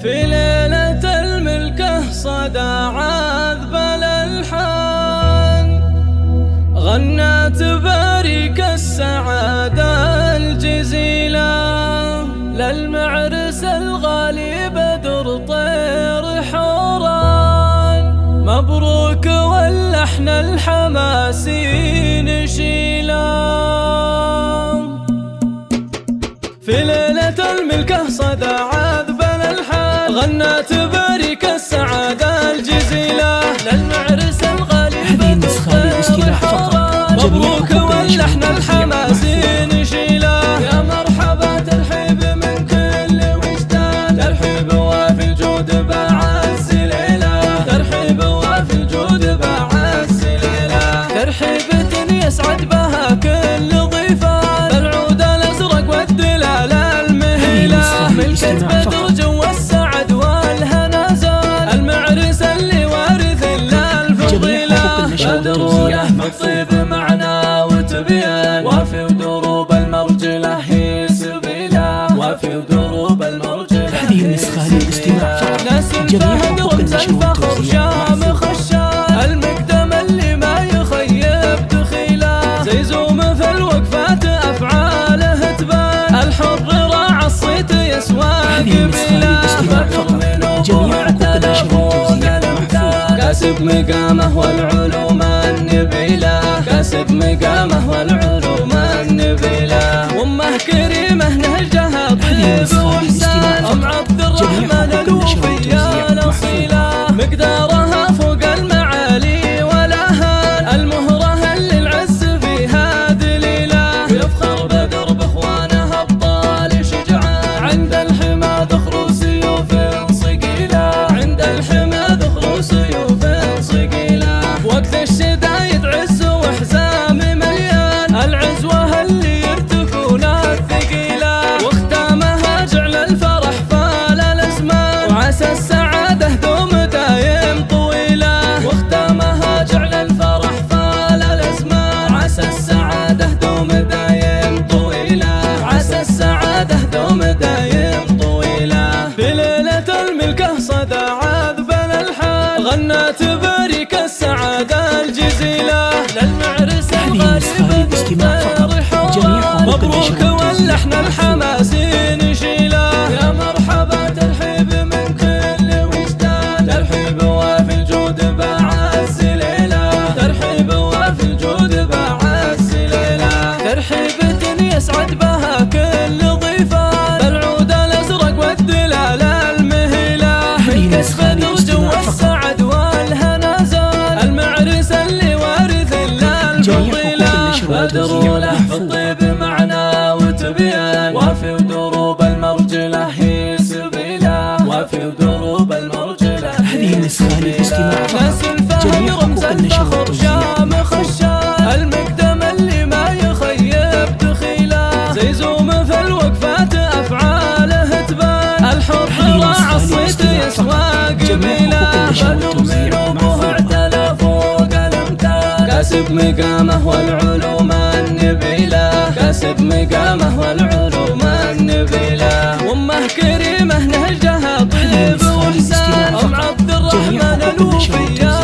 في ليلة الملكة صدى عذب الألحان، غنت بريك السعادة الجزيلة، للمعرس الغالي بدر طير حوران، مبروك واللحن الحماسي نشيله. في ليلة الملكة صدى عذب الألحان، غنت بريك السعادة الجزيلة، للمعرس الغالي بدر طير حوران، مبروك واللحن الحماسي نشيله. يا مرحبا ترحيب من كل وجدان، ترحيب وفي الجود بعز ليلة، ترحيب وفي الجود بعز ليلة، ترحيبة يسعد بها كل ضيفان، بالعود الأزرق والدلال المهيلة، ملكة بدر جو السعد والهنا زاد، المعرس اللي وارث للفضيلة، بدر وله بالطيب معنى وتبيان، وفي ودروب المرجلة هي سبيله، وفي ودروب المرجلة هذه النسخة للاستماع فقط. ناس الفهد رمز الفخر شامخ الشان، المقدم اللي ما يخيب دخيله، زي زوم في الوقفات أفعاله تبان، الحر راعى الصيت يسوى قبيله، بدر من أبوه اعتلى فوق الأمثال، كاسب مقامه والعلوم النبيله، كاسب مقامه والعلوم النبيله، وامه كريمه نهجها طيب واحسان، ام عبد الرحمن الوفيه الاصيله، مقدارها فوق المعالي والاهان، المهره اللي العز فيها دليله، ويفخر بدر باخوانه ابطال شجعان، عند الحمى ذخر سيوف صقيله، عند الحمى ذخر سيوف صقيله، وقت الشدايد عز وحزام مليان، العزوه اللي يرتكون الثقيله، واختامها جعل الفرح فال الازمان، وعسى السعاده دوم دايم طويله، واختامها جعل الفرح فال الازمان، وعسى السعاده دوم دايم طويله، عسى السعاده دوم دايم طويله. في ليله الملكه صدى عذب الألحان، غنت بريك السعاده الجزيله، للمعرس الغالي بدر حوران، مبروك واللحن الحماسي نشيله. يا مرحبا ترحيب من كل وجدان، ترحيب وفي الجود بعز ليله، ترحيب وفي الجود بعز ليله، ترحيبة يسعد بها كل ضيفان، بالعود الأزرق والدلال المهيلة، ملكة بدر جو السعد والهنا زاد، المعرس اللي وارث للفضيلة، بدر وله بالطيب معنى وتبيان، وفي ودروب المرجلة هي سبيله، وفي ودروب المرجلة هذه النسخة للاستماع فقط. ناس الفهد رمز الفخر شامخ الشان، المقدم اللي ما يخيب دخيله، زي زوم في الوقفات أفعاله تبان، الحر راعى الصيت يسوى قبيله، بدر من أبوه اعتلى فوق الأمثال، كاسب مقامه والعلوم النبيله، كاسب مقامه والعلوم النبيله، وامه كريمه نهجها طيب واحسان، ام عبد الرحمن الوفيه